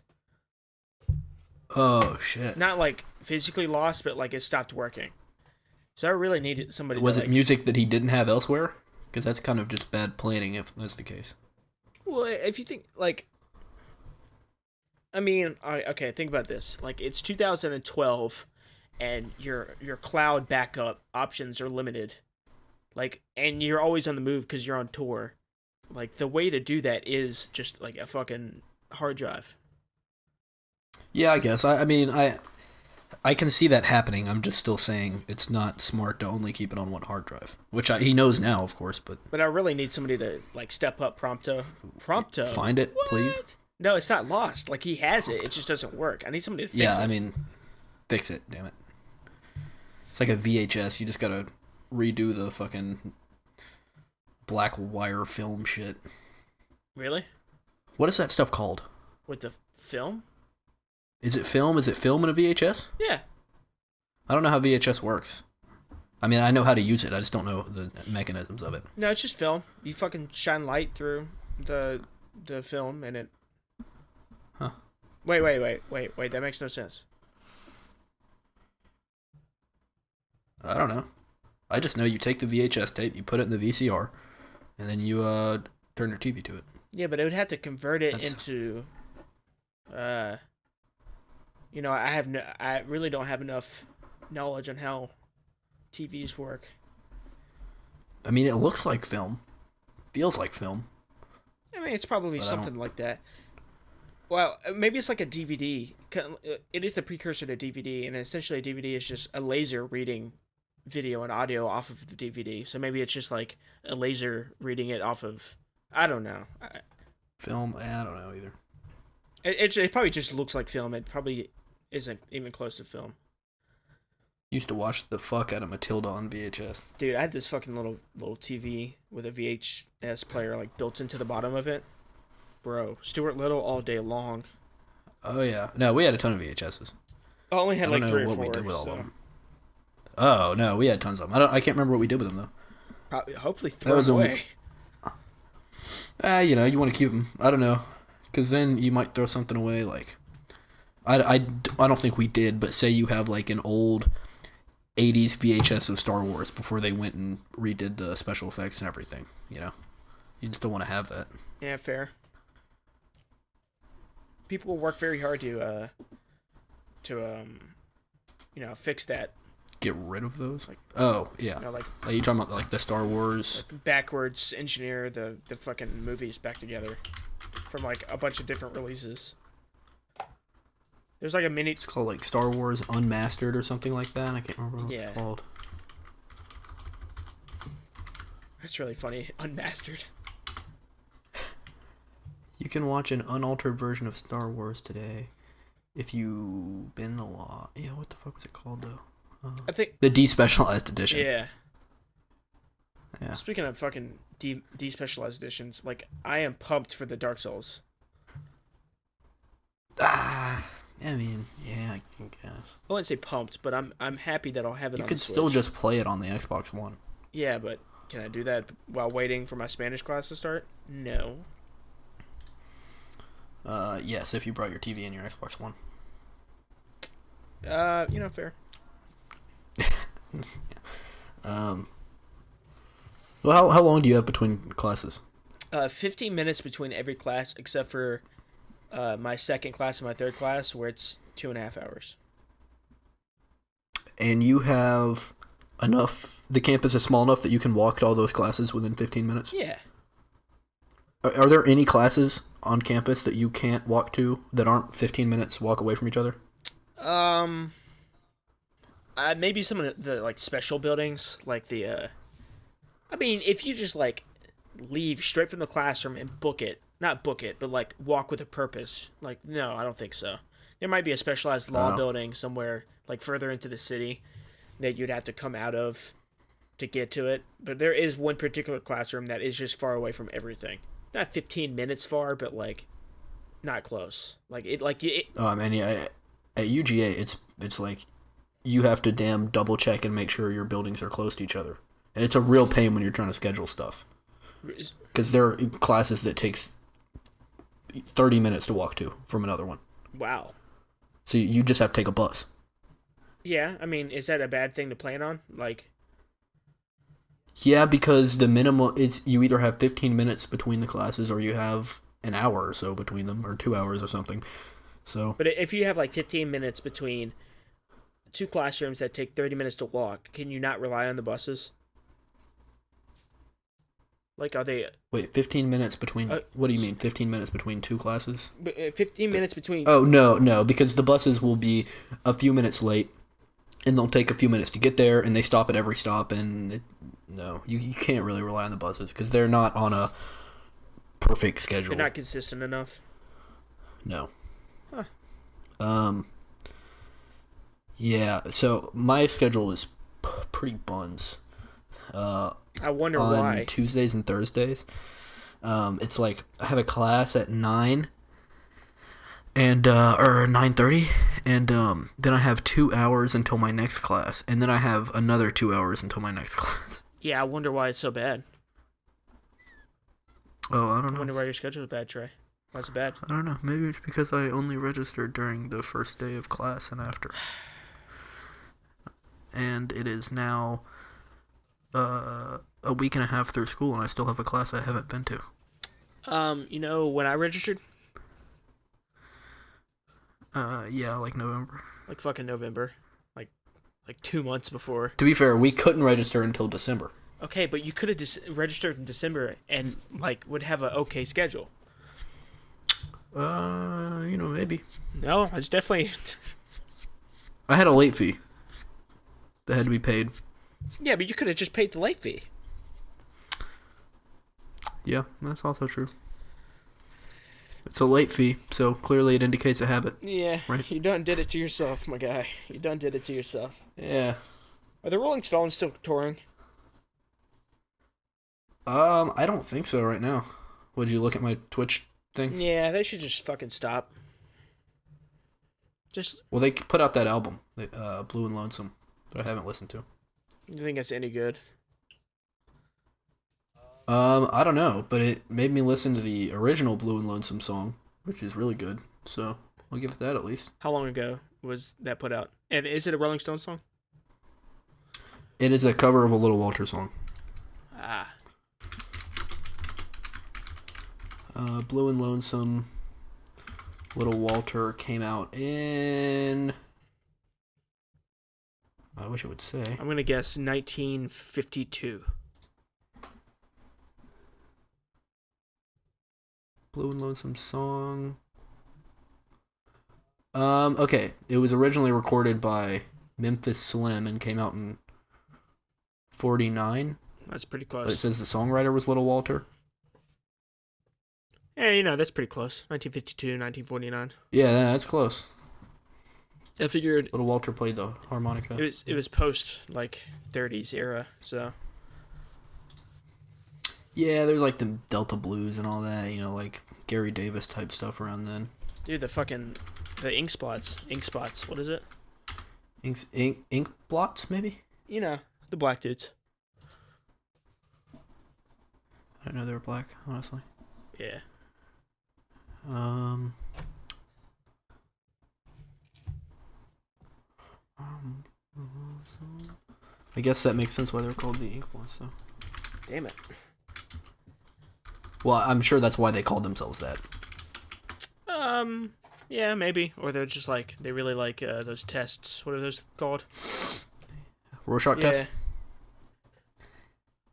Oh, shit. Not like physically lost, but like it stopped working. So I really needed somebody Was to, it music that he didn't have elsewhere? Because that's kind of just bad planning if that's the case. Well, if you think, okay, think about this. Like, it's 2012, and your cloud backup options are limited. And you're always on the move because you're on tour. The way to do that is just, a fucking hard drive. Yeah, I guess. I can see that happening. I'm just still saying it's not smart to only keep it on one hard drive. Which he knows now, of course, but... But I really need somebody to, step up Prompto. Prompto? Find it, What? please. No, it's not lost. He has it. It just doesn't work. I need somebody to fix it. Yeah, fix it, damn it. It's like a VHS. You just gotta redo the fucking black wire film shit. Really? What is that stuff called? With the film? Is it film? Is it film in a VHS? Yeah. I don't know how VHS works. I know how to use it. I just don't know the mechanisms of it. No, it's just film. You fucking shine light through the film and it... Huh. Wait. That makes no sense. I don't know. I just know you take the VHS tape, you put it in the VCR, and then you turn your TV to it. Yeah, but it would have to convert it into. I really don't have enough knowledge on how TVs work. I mean, it looks like film, feels like film. I mean, it's probably But something like that. Well, maybe it's like a DVD. It is the precursor to DVD, and essentially a DVD is just a laser reading video and audio off of the DVD. So maybe it's just like a laser reading it off of. I don't know. Film? I don't know either. It probably just looks like film. It probably isn't even close to film. Used to watch the fuck out of Matilda on VHS. Dude, I had this fucking little TV with a VHS player like built into the bottom of it. Bro, Stuart Little all day long. Oh yeah, no, we had a ton of VHSs. I only had I don't like know 3 or what 4. we did with all So. of them. Oh no, we had tons of them. I can't remember what we did with them though. Probably, hopefully throw them away. You want to keep them. I don't know, because then you might throw something away. Like, I don't think we did, but say you have like an old 80s VHS of Star Wars before they went and redid the special effects and everything. You just don't want to have that. Yeah, fair. People work very hard to fix that. Get rid of those? Oh, yeah. Like Are you talking about like the Star Wars? like backwards engineer the fucking movies back together from like a bunch of different releases. There's like a mini. It's called like Star Wars Unmastered or something like that. I can't remember what it's called. That's really funny. Unmastered. You can watch an unaltered version of Star Wars today if you bend the law. Yeah, what the fuck was it called though? I think the despecialized edition. Yeah. Yeah. Speaking of fucking despecialized editions, like I am pumped for the Dark Souls. I mean, yeah, I guess. I wouldn't say pumped, but I'm happy that I'll have it You on could the still Switch. just play it on the Xbox One. Yeah, but can I do that while waiting for my Spanish class to start? No. Yes, if you brought your TV and your Xbox One. Fair. Well, how long do you have between classes? 15 minutes between every class except for my second class and my third class, where it's 2.5 hours. And you have enough. The campus is small enough that you can walk to all those classes within 15 minutes. Yeah. Are there any classes on campus that you can't walk to that aren't 15 minutes walk away from each other? Maybe some of the like special buildings, like the. I mean, if you just like leave straight from the classroom and not book it, but like walk with a purpose. Like, no, I don't think so. There might be a specialized law building somewhere like further into the city that you'd have to come out of to get to it. But there is one particular classroom that is just far away from everything. Not 15 minutes far, but like not close. Oh man, yeah. At UGA, it's like you have to damn double check and make sure your buildings are close to each other, and it's a real pain when you're trying to schedule stuff. Because there are classes that takes 30 minutes to walk to from another one. Wow. So you just have to take a bus. Yeah, I mean, is that a bad thing to plan on? Like, yeah, because the minimum is you either have 15 minutes between the classes or you have an hour or so between them, or 2 hours or something. So. But if you have like 15 minutes between two classrooms that take 30 minutes to walk, can you not rely on the buses? Like, are they... Wait, 15 minutes between... what do you mean, 15 minutes between two classes? 15 minutes between... Oh, no, because the buses will be a few minutes late, and they'll take a few minutes to get there, and they stop at every stop, and... you can't really rely on the buses, because they're not on a perfect schedule. They're not consistent enough? No. Huh. Yeah, so my schedule is pretty buns. I wonder on why. Tuesdays and Thursdays. It's like I have a class at 9 and or 9:30, and then I have 2 hours until my next class, and then I have another 2 hours until my next class. Yeah, I wonder why it's so bad. Oh, I don't I know. wonder why your schedule is bad, Trey. Why is it bad? I don't know. Maybe it's because I only registered during the first day of class and after. And it is now a week and a half through school, and I still have a class I haven't been to. When I registered, Yeah, like November. like fucking November, like 2 months before. To be fair, we couldn't register until December. Okay, but you could have registered in December and like would have a okay schedule. Maybe. No, it's definitely. I had a late fee that had to be paid. Yeah, but you could have just paid the late fee. Yeah, that's also true. It's a late fee, so clearly it indicates a habit. Yeah, right? You done did it to yourself, my guy. You done did it to yourself. Yeah. Are the Rolling Stones still touring? I don't think so right now. Would you look at my Twitch thing? Yeah, they should just fucking stop. Well, they put out that album, Blue and Lonesome, that I haven't listened to. You think it's any good? I don't know, but it made me listen to the original Blue and Lonesome song, which is really good. So I'll give it that at least. How long ago was that put out? And is it a Rolling Stones song? It is a cover of a Little Walter song. Ah. Blue and Lonesome, Little Walter came out in... I wish it would say. I'm going to guess 1952. Blue and Lonesome song. Okay. It was originally recorded by Memphis Slim and came out in 49. That's pretty But it close. says the songwriter was Little Walter. Yeah, that's pretty close. 1952, 1949. Yeah, that's close. I figured Little Walter played the harmonica. it was post like 30s era, so Yeah, there's like the Delta Blues and all that, like Gary Davis type stuff around then. dude, the ink spots. What is it? Ink blots, maybe? The black dudes. I didn't know they were black, honestly. Yeah. I guess that makes sense why they're called the ink blots, though. Damn it. Well, I'm sure that's why they called themselves that. Yeah, maybe. Or they're just like they really like those tests. What are those called? Rorschach test?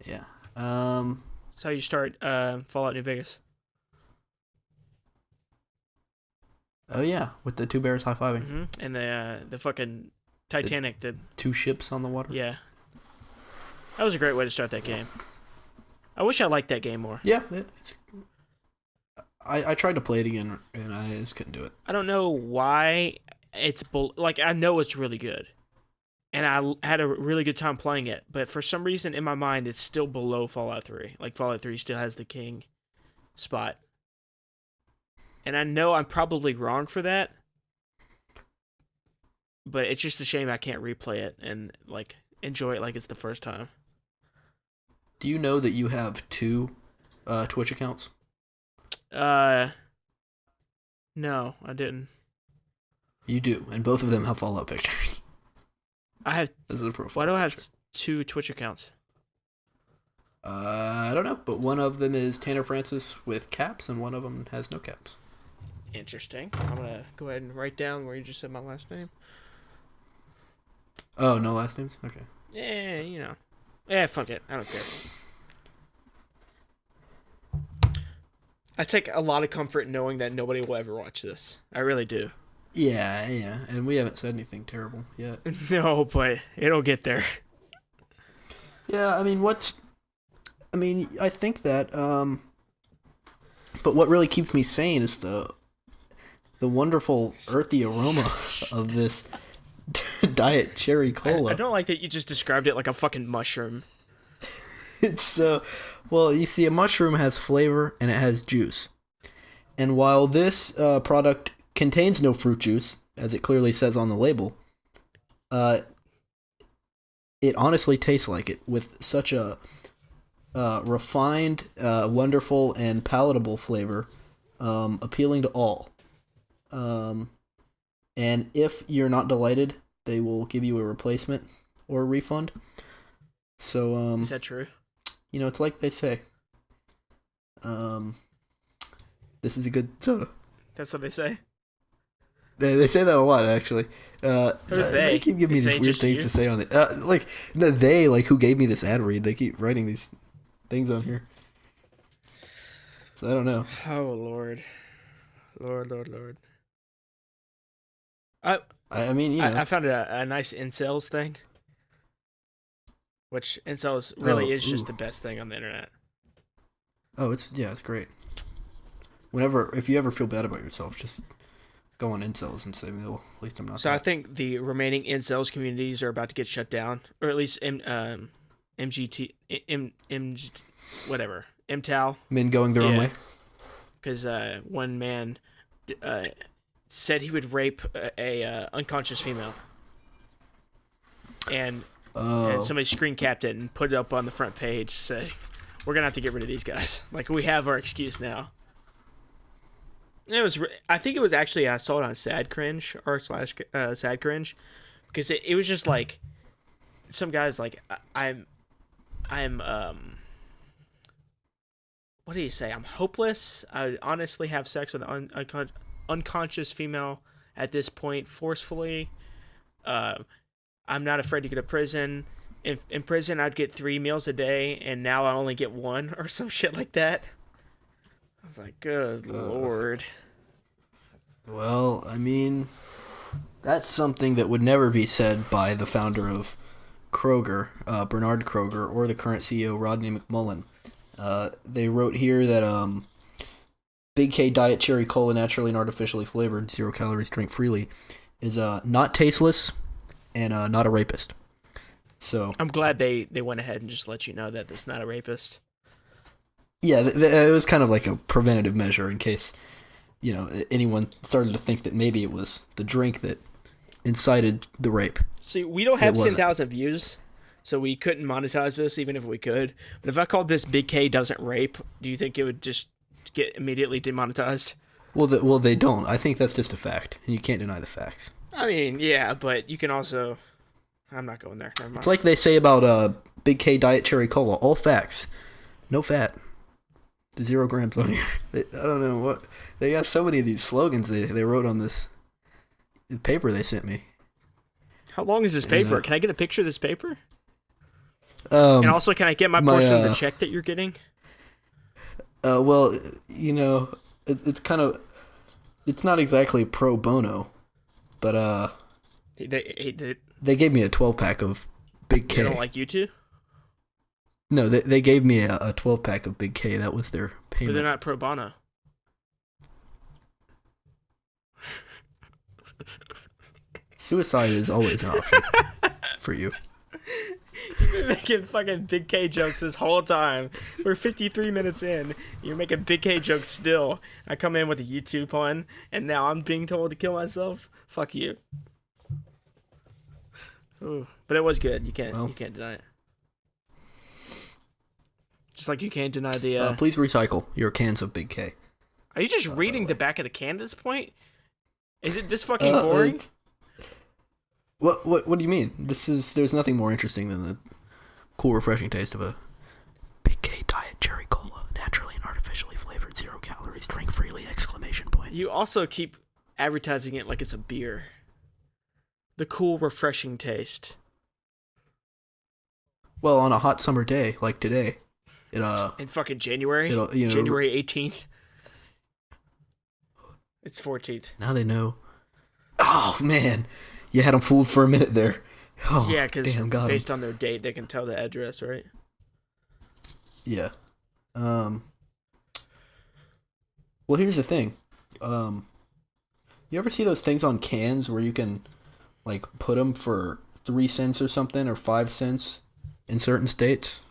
Yeah. That's how you start Fallout New Vegas. Oh yeah, with the two bears high-fiving. Mm-hmm. And the fucking Titanic did. Two ships on the water. Yeah. That was a great way to start that game. I wish I liked that game more. Yeah, I tried to play it again, and I just couldn't do it. I don't know why it's I know it's really good, and I had a really good time playing it. But for some reason in my mind, it's still below Fallout 3. Like Fallout 3 still has the king spot, and I know I'm probably wrong for that. But it's just a shame I can't replay it and like enjoy it like it's the first time. Do you know that you have two Twitch accounts? No, I didn't. You do, and both of them have Fallout pictures. I have. This is a profile. Why do I have picture. 2 Twitch accounts? I don't know, but one of them is Tanner Francis with caps, and one of them has no caps. Interesting. I'm gonna go ahead and write down where you just said my last name. Oh, no last names? Okay. Yeah, Yeah, fuck it. I don't care. I take a lot of comfort knowing that nobody will ever watch this. I really do. Yeah, and we haven't said anything terrible yet. No, but it'll get there. Yeah, I think that, but what really keeps me sane is the wonderful earthy aroma of this Diet Cherry Cola. I don't like that you just described it like a fucking mushroom. It's well, you see, a mushroom has flavor and it has juice. And while this product contains no fruit juice, as it clearly says on the label, it honestly tastes like it, with such a refined, wonderful, and palatable flavor. appealing to all. And if you're not delighted, they will give you a replacement or a refund. So Is that true? it's like they say. This is a good soda. That's what they say. They say that a lot, actually. Who's they? They keep giving me Is these they weird just things you? to say on it. Who gave me this ad read, they keep writing these things on here. So I don't know. Oh Lord. Lord. I mean, you know. I found a nice incels thing, which incels really is just ooh. the best thing on the internet. Oh, it's great. If you ever feel bad about yourself, just go on incels and say, well, at least I'm not. So I think the remaining incels communities are about to get shut down, or at least MGT, whatever, MTAL, Men going their own way. because one man said he would rape a unconscious female, and somebody screen capped it and put it up on the front page, saying, "We're gonna have to get rid of these guys. Like, we have our excuse now." I think it was actually, I saw it on Sad Cringe Sad Cringe, because it was just like some guys like I'm what do you say? I'm hopeless. I would honestly have sex with an unconscious female at this point forcefully. I'm not afraid to go to prison. In prison, I'd get 3 meals a day, and now I only get 1 or some shit like that. I was like, good Lord. Well, I mean, that's something that would never be said by the founder of Kroger, Bernard Kroger, or the current CEO, Rodney McMullen. They wrote here that Big K Diet Cherry Cola, naturally and artificially flavored, 0 calories, drink freely, is not tasteless and not a rapist. So I'm glad they went ahead and just let you know that it's not a rapist. yeah, it was kind of like a preventative measure in case, anyone started to think that maybe it was the drink that incited the rape. See, we don't have It wasn't. 10,000 views, so we couldn't monetize this even if we could. But if I called this Big K Doesn't Rape, do you think it would just get immediately demonetized? Well, they don't. I think that's just a fact, and you can't deny the facts. I mean, yeah, but you can also... I'm not going there. Never mind. It's like they say about Big K Diet Cherry Cola. All facts, no fat. 0 grams on here. I don't know what they got. So many of these slogans they wrote on this paper they sent me. How long is this paper? Can I get a picture of this paper? And And also, can I get my portion of the check that you're getting? Well, it's kind of, it's not exactly pro bono, but they gave me a 12-pack of Big K. They don't like you two? No, they gave me a 12-pack of Big K. That was their But payment. they're not pro bono. Suicide is always an option for you. You've been making fucking Big K jokes this whole time. We're 53 minutes in. You're making Big K jokes still. I come in with a YouTube pun, and now I'm being told to kill myself? Fuck you. Ooh, but it was good. You can't deny it. Just like you can't deny the... Please recycle your cans of Big K. Are you just reading the back of the can at this point? Is it this fucking boring? What do you mean? There's nothing more interesting than the cool, refreshing taste of a Big K Diet Cherry Cola, naturally and artificially flavored, 0 calories, drink freely! ! You also keep advertising it like it's a beer. The cool, refreshing taste. Well, on a hot summer day like today, it in fucking January, January 18th. It's 14th. Now they know. Oh man, you had them fooled for a minute there. Oh, yeah, because based 'em. on their date, they can tell the address, right? Yeah. Well, here's the thing. You ever see those things on cans where you can, like, put them for 3 cents or something, or 5 cents in certain states?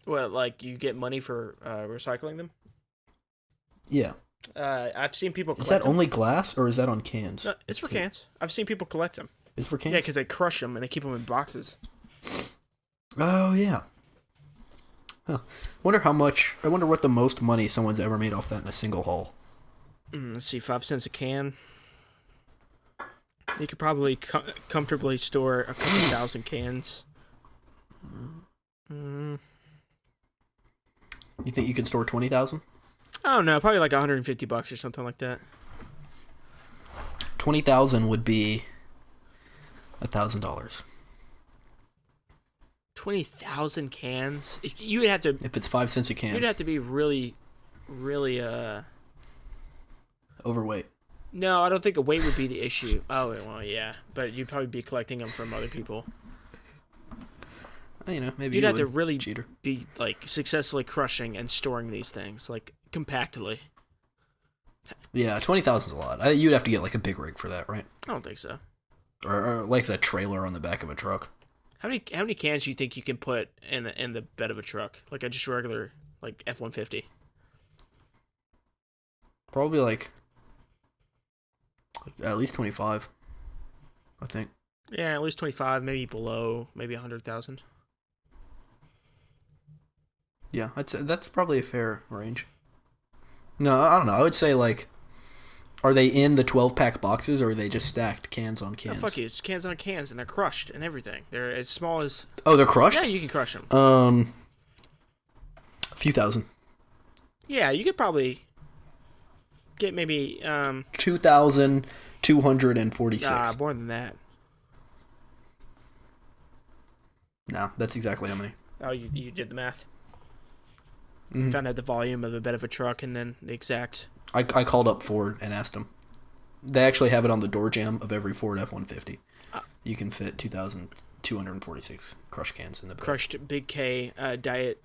Well, like you get money for recycling them? Yeah. I've seen people collect Is that them. only glass, or is that on cans? No, it's for cans. I've seen people collect them. It's for cans? Yeah, because they crush them and they keep them in boxes. Oh, yeah. Huh. I wonder what the most money someone's ever made off that in a single haul. Let's see, 5 cents a can. You could probably comfortably store a couple thousand cans. You think you could store 20,000? I don't know, probably like $150 or something like that. 20,000 would be $1,000. 20,000 cans. You would have to. If it's 5 cents a can. You'd have to be really, really. Overweight. No, I don't think a weight would be the issue. Oh well, yeah, but you'd probably be collecting them from other people. You know, maybe You'd you have to would, really cheater. be like successfully crushing and storing these things like compactly. Yeah, 20,000 is a lot. You'd have to get like a big rig for that, right? I don't think so. Or like a trailer on the back of a truck. How many cans do you think you can put in the bed of a truck, like a just regular like F-150? Probably like at least 25, I think. Yeah, at least 25, maybe below, maybe 100,000. Yeah, I'd say that's probably a fair range. No, I don't know. I would say like, are they in the 12-pack boxes or are they just stacked cans on No, cans? fuck you. It's cans on cans, and they're crushed and everything. They're as small as. Oh, they're crushed? Yeah, you can crush them. A few thousand. Yeah, you could probably get maybe 2,246. more than that. No, that's exactly how many. Oh, you did the math. Mhm. Found out the volume of the bed of a truck and then the exact. I called up Ford and asked them. They actually have it on the door jamb of every Ford F-150. You can fit 2,246 crush cans in the bed. Crushed Big K Diet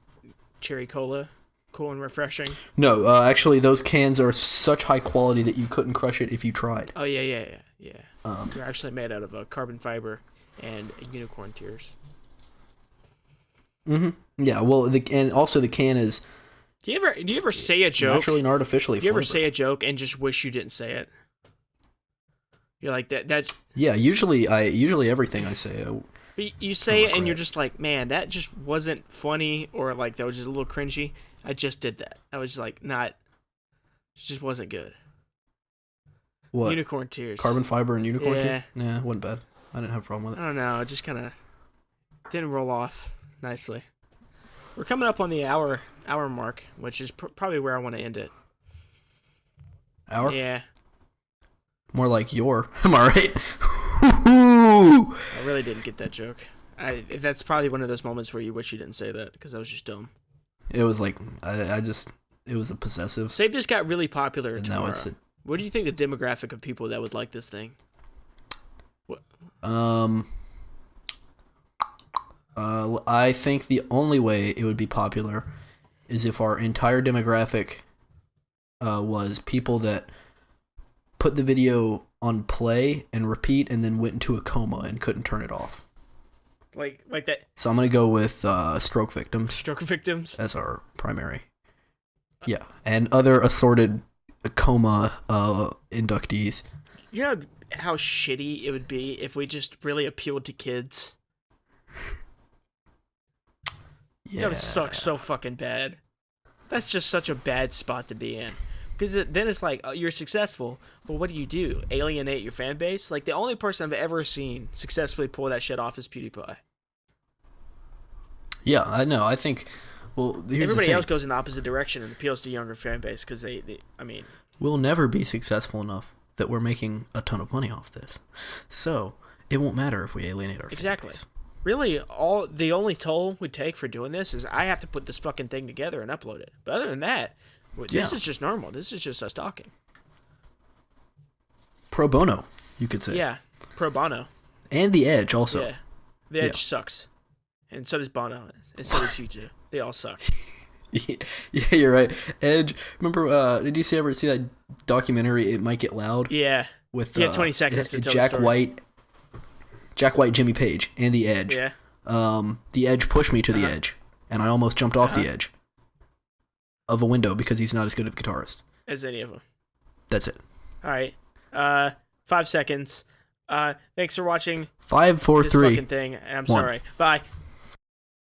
Cherry Cola. Cool and refreshing. No, actually, those cans are such high quality that you couldn't crush it if you tried. Oh, yeah. They're actually made out of carbon fiber and unicorn tears. Mm-hmm. Yeah, well, and also the can is Do you ever say a joke? naturally and artificially Do you ever flavored. say a joke and just wish you didn't say it? You're like that's. Yeah, usually everything I say, You say it and you're regret. just like, man, that just wasn't funny, or like that was just a little cringy. I just did that. I was like, not. It just wasn't good. what? Unicorn tears. Carbon fiber and unicorn Yeah. tear? Nah, wasn't bad. I didn't have a problem with I it. don't know. It just kind of didn't roll off nicely. We're coming up on the hour mark, which is probably where I want to end it. Hour? Yeah, More like your. Am I right? I really didn't get that joke. That's probably one of those moments where you wish you didn't say that because that was just dumb. It was like it was a possessive. Say this got really popular And tomorrow. now it's What do you think the demographic of people that would like this thing? I think the only way it would be popular is if our entire demographic was people that put the video on play and repeat and then went into a coma and couldn't turn it off. Like that So I'm going to go with stroke victims stroke victims? as our primary. Yeah, and other assorted coma inductees. You know how shitty it would be if we just really appealed to kids? Yeah. That would suck so fucking bad. That's just such a bad spot to be in. Because then it's like, oh, you're successful, but what do? Alienate your fan base? Like, the only person I've ever seen successfully pull that shit off is PewDiePie. Yeah, I know. I think, well, here's the Everybody thing. else goes in the opposite direction and appeals to younger fan base because I mean... We'll never be successful enough that we're making a ton of money off this. So, it won't matter if we alienate our fan Exactly. base. Really, the only toll we take for doing this is I have to put this fucking thing together and upload it. But other than that, this Yeah. is just normal. This is just us talking. Pro bono, you could say. Yeah, pro bono. And the edge also. Yeah, the Edge sucks, and so does Bono, and so does you2. They all suck. Yeah, you're right. Edge. Remember? Did you ever see that documentary? It Might Get Loud. Yeah, With 20 seconds to tell Jack the story. White, Jimmy Page, and the Edge. Yeah. The Edge pushed me to the edge, and I almost jumped off the edge of a window because he's not as good of a guitarist. As any of them. That's it. All right. 5 seconds. Thanks for watching 5, 4, this 3. fucking thing. And I'm one. sorry. Bye.